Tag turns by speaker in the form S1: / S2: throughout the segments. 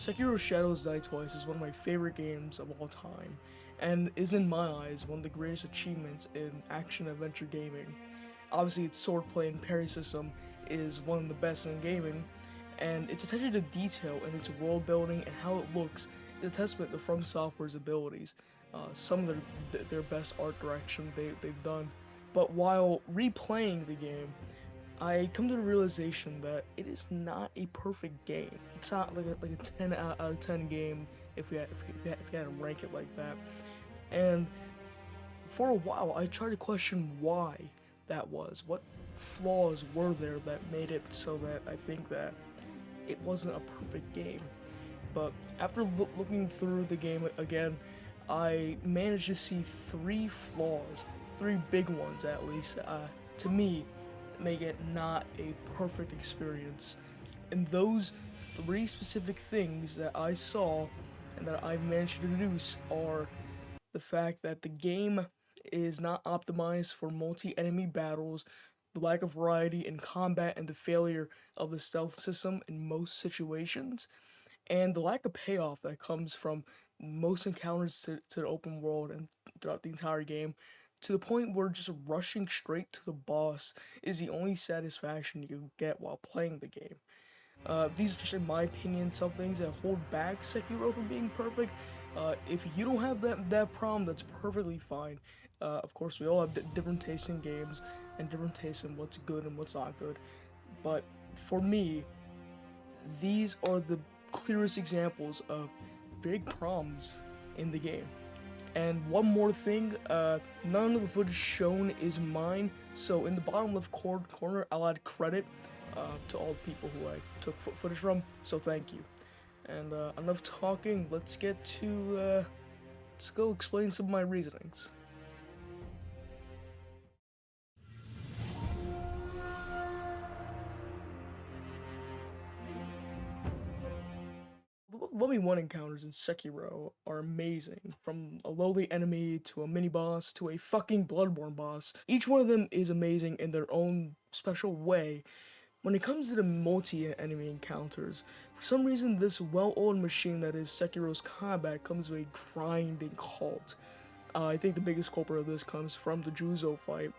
S1: Sekiro Shadows Die Twice is one of my favorite games of all time, and is in my eyes one of the greatest achievements in action-adventure gaming. Obviously, its swordplay and parry system is one of the best in gaming, and its attention to detail and its world building and how it looks is a testament to From Software's abilities. Some of their best art direction they've done. But while replaying the game, I come to the realization that it is not a perfect game. It's not like a 10 out of 10 game if you had to rank it like that. And for a while, I tried to question why that was. What flaws were there that made it so that I think that it wasn't a perfect game. But after looking through the game again, I managed to see three flaws, three big ones at least, to me, make it not a perfect experience. And those three specific things that I saw and that I've managed to deduce are the fact that the game is not optimized for multi-enemy battles, the lack of variety in combat, and the failure of the stealth system in most situations, and the lack of payoff that comes from most encounters to the open world and throughout the entire game, to the point where just rushing straight to the boss is the only satisfaction you get while playing the game. These are just, in my opinion, some things that hold back Sekiro from being perfect. If you don't have that problem, that's perfectly fine. Of course, we all have different tastes in games and different tastes in what's good and what's not good. But for me, these are the clearest examples of big problems in the game. And one more thing, none of the footage shown is mine, so in the bottom left corner I'll add credit to all the people who I took footage from, so thank you. And enough talking, let's go explain some of my reasonings. The 1v1 encounters in Sekiro are amazing, from a lowly enemy to a mini-boss to a fucking Bloodborne boss. Each one of them is amazing in their own special way. When it comes to the multi-enemy encounters, for some reason this well-oiled machine that is Sekiro's combat comes to a grinding halt. I think the biggest culprit of this comes from the Juzo fight.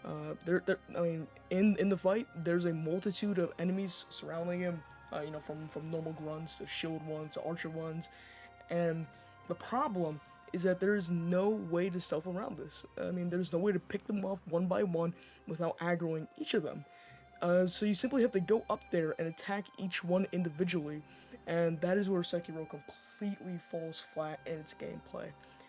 S1: I mean, in the fight, there's a multitude of enemies surrounding him. From normal grunts to shield ones to archer ones, and the problem is that there is no way to stealth around this. I mean, there's no way to pick them off one by one without aggroing each of them. So you simply have to go up there and attack each one individually, and that is where Sekiro completely falls flat in its gameplay.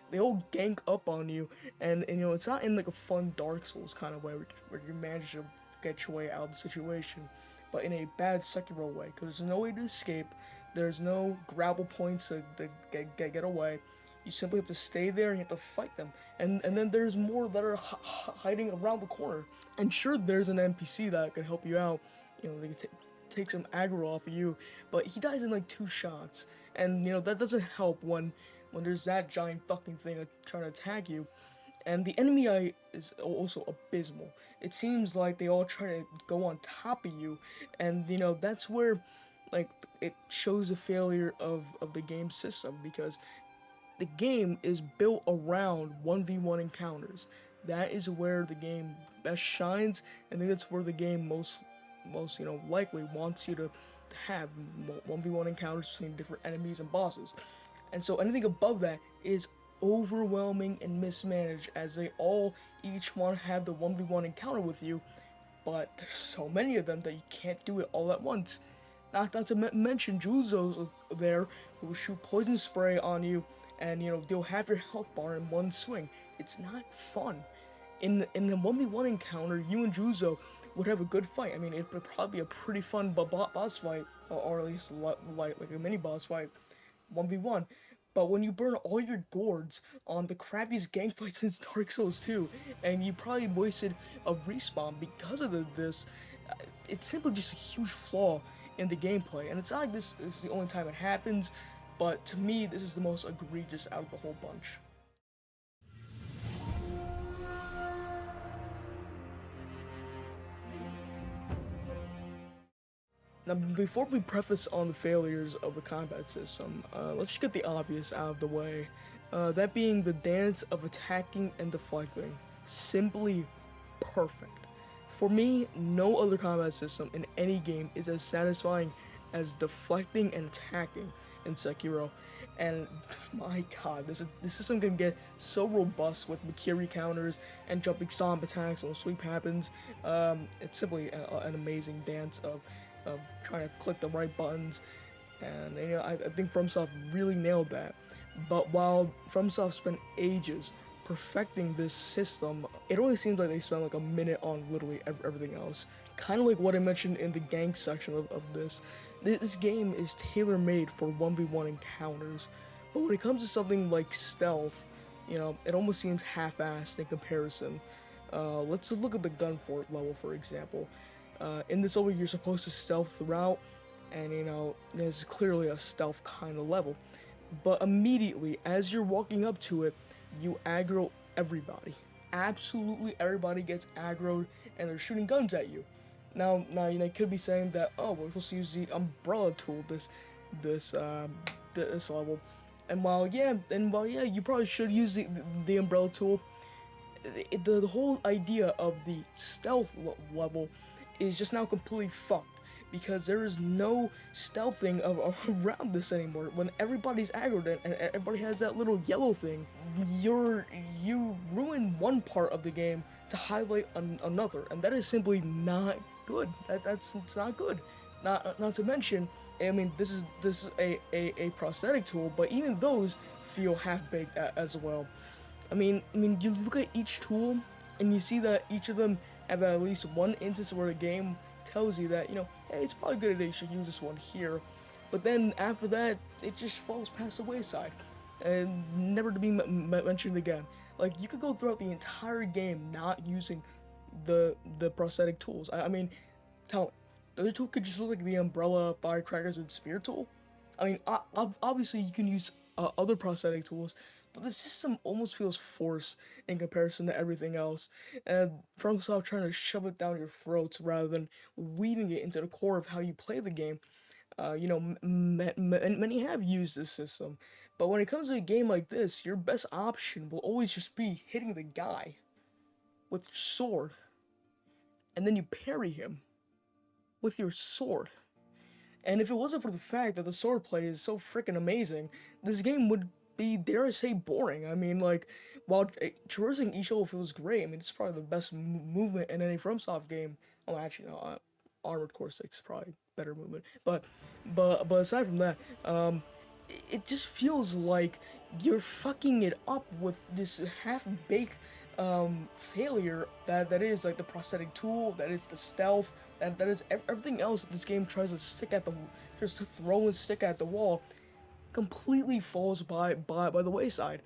S1: They all gank up on you, and it's not in like a fun Dark Souls kind of way where you manage to get your way out of the situation, but in a bad Sekiro way, because there's no way to escape, there's no grapple points to get away. You simply have to stay there and you have to fight them. And then there's more that are hiding around the corner. And sure, there's an NPC that can help you out. They can take some aggro off of you, but he dies in like 2 shots. And that doesn't help when there's that giant fucking thing trying to attack you. And the enemy eye is also abysmal. It seems like they all try to go on top of you, and that's where like it shows the failure of the game system, because the game is built around 1v1 encounters. That is where the game best shines, and I think that's where the game most likely wants you to have 1v1 encounters between different enemies and bosses. And so anything above that is overwhelming and mismanaged, as they all each want to have the 1v1 encounter with you, but there's so many of them that you can't do it all at once. Not to mention Juzos there who will shoot poison spray on you, and they'll have your health bar in one swing. It's not fun. In a 1v1 encounter, you and Juzo would have a good fight. I mean, it would probably be a pretty fun boss fight, or at least like a mini boss fight, 1v1. But when you burn all your gourds on the crappiest gang fight since Dark Souls 2, and you probably wasted a respawn because of this, it's simply just a huge flaw in the gameplay. And it's not like this is the only time it happens, but to me, this is the most egregious out of the whole bunch. Now, before we preface on the failures of the combat system, let's just get the obvious out of the way. That being the dance of attacking and deflecting. Simply perfect. For me, no other combat system in any game is as satisfying as deflecting and attacking in Sekiro. And my god, this system can get so robust with Makiri counters and jumping stomp attacks when sweep happens. It's simply an amazing dance of trying to click the right buttons, and I think FromSoft really nailed that. But while FromSoft spent ages perfecting this system, it only seems like they spent like a minute on literally everything else. Kind of like what I mentioned in the gank section of this. This game is tailor made for 1v1 encounters, but when it comes to something like stealth, it almost seems half-assed in comparison. Let's look at the gun fort level, for example. In this level, you're supposed to stealth throughout, and there's clearly a stealth kind of level. But immediately, as you're walking up to it, you aggro everybody. Absolutely everybody gets aggroed, and they're shooting guns at you. Now, you could be saying that, oh, we're supposed to use the umbrella tool this level, and while yeah, you probably should use the umbrella tool. The whole idea of the stealth level is just now completely fucked, because there is no stealthing around this anymore. When everybody's aggroed and everybody has that little yellow thing, you ruin one part of the game to highlight another, and that is simply not good. That's it's not good. Not to mention, I mean, this is a prosthetic tool, but even those feel half baked as well. I mean, you look at each tool, and you see that each of them have at least one instance where the game tells you that, hey, it's probably a good idea you should use this one here. But then after that, it just falls past the wayside, and never to be mentioned again. Like, you could go throughout the entire game not using the prosthetic tools. I mean, tell me, the other tool could just look like the umbrella, firecrackers, and spear tool. I mean, obviously you can use other prosthetic tools, but the system almost feels forced in comparison to everything else, and FromSoft trying to shove it down your throats rather than weaving it into the core of how you play the game. Many have used this system, but when it comes to a game like this, your best option will always just be hitting the guy with your sword, and then you parry him with your sword. And if it wasn't for the fact that the swordplay is so freaking amazing, this game would be, dare I say, boring. I mean, like, while traversing each level feels great, I mean, it's probably the best movement in any FromSoft game. Oh, actually, no, Armored Core 6 is probably better movement. But aside from that, it just feels like you're fucking it up with this half-baked failure that is like the prosthetic tool, that is the stealth, that is everything else that this game tries to just to throw and stick at the wall, completely falls by the wayside,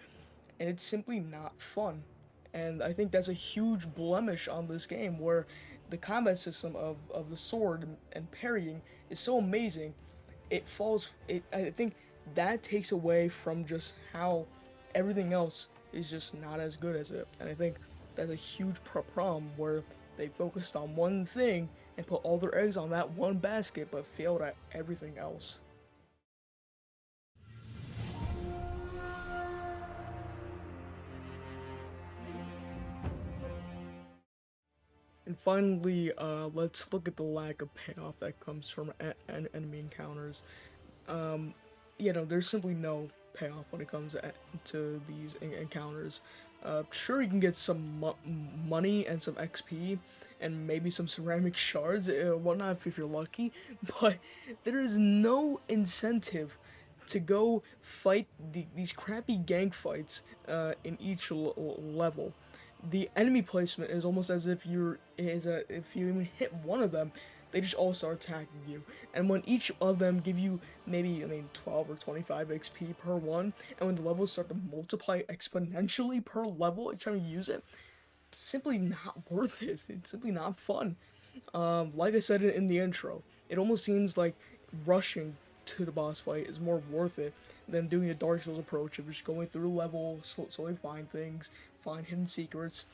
S1: and it's simply not fun. And I think that's a huge blemish on this game, where the combat system of the sword and parrying is so amazing, I think that takes away from just how everything else is just not as good as it. And I think that's a huge problem, where they focused on one thing and put all their eggs on that one basket, but failed at everything else. And finally, let's look at the lack of payoff that comes from enemy encounters. There's simply no payoff when it comes to these encounters. Sure, you can get some money and some XP, and maybe some ceramic shards, whatnot, if you're lucky, but there is no incentive to go fight these crappy gank fights in each level. The enemy placement is almost as if if you even hit one of them, they just all start attacking you. And when each of them give you maybe, 12 or 25 XP per one, and when the levels start to multiply exponentially per level each time you use it, simply not worth it. It's simply not fun. Like I said in the intro, it almost seems like rushing to the boss fight is more worth it than doing a Dark Souls approach of just going through the level, slowly find things, find hidden secrets.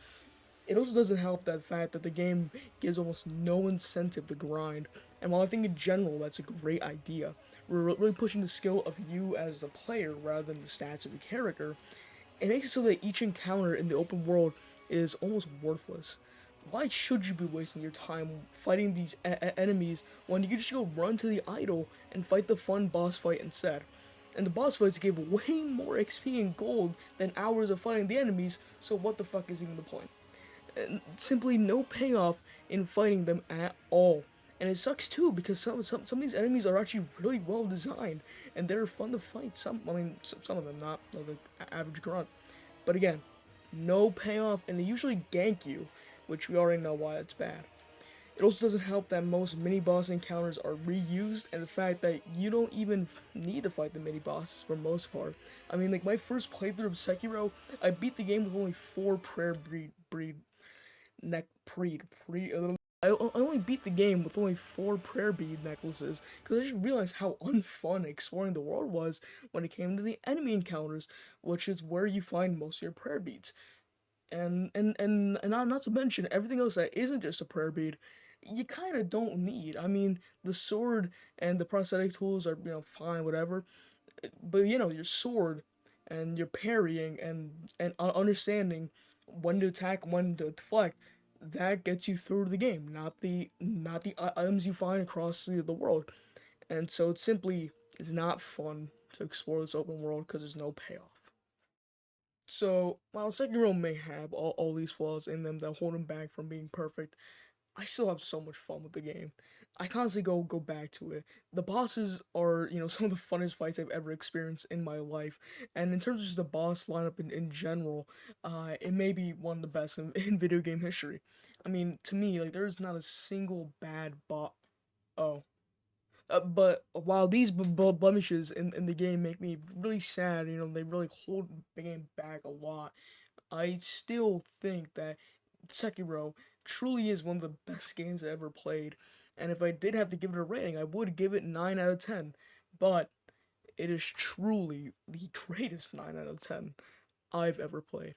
S1: It also doesn't help that fact that the game gives almost no incentive to grind. And while I think in general that's a great idea, we're really pushing the skill of you as a player rather than the stats of your character. It makes it so that each encounter in the open world is almost worthless. Why should you be wasting your time fighting these enemies when you could just go run to the idol and fight the fun boss fight instead? And the boss fights give way more XP and gold than hours of fighting the enemies, so what the fuck is even the point? And simply no payoff in fighting them at all. And it sucks too because some of these enemies are actually really well designed and they're fun to fight. Some of them not like the average grunt, but again, no payoff, and they usually gank you, which we already know why it's bad. It also doesn't help that most mini boss encounters are reused, and the fact that you don't even need to fight the mini bosses for most part. I mean, like my first playthrough of Sekiro, I beat the game with only four prayer breed neck pre. I only beat the game with only four prayer bead necklaces because I just realized how unfun exploring the world was when it came to the enemy encounters, which is where you find most of your prayer beads. And not to mention everything else that isn't just a prayer bead, you kind of don't need. I mean, the sword and the prosthetic tools are fine, whatever, but your sword and your parrying and understanding when to attack, when to deflect, that gets you through the game, not the items you find across the world. And so it simply is not fun to explore this open world because there's no payoff. So while Sekiro may have all these flaws in them that hold him back from being perfect, I still have so much fun with the game. I constantly go back to it. The bosses are, some of the funnest fights I've ever experienced in my life. And in terms of just the boss lineup in general, it may be one of the best in video game history. I mean, to me, like there's not a single bad bot. Oh. But while these blemishes in the game make me really sad, they really hold the game back a lot. I still think that Sekiro truly is one of the best games I ever played. And if I did have to give it a rating, I would give it 9 out of 10. But it is truly the greatest 9 out of 10 I've ever played.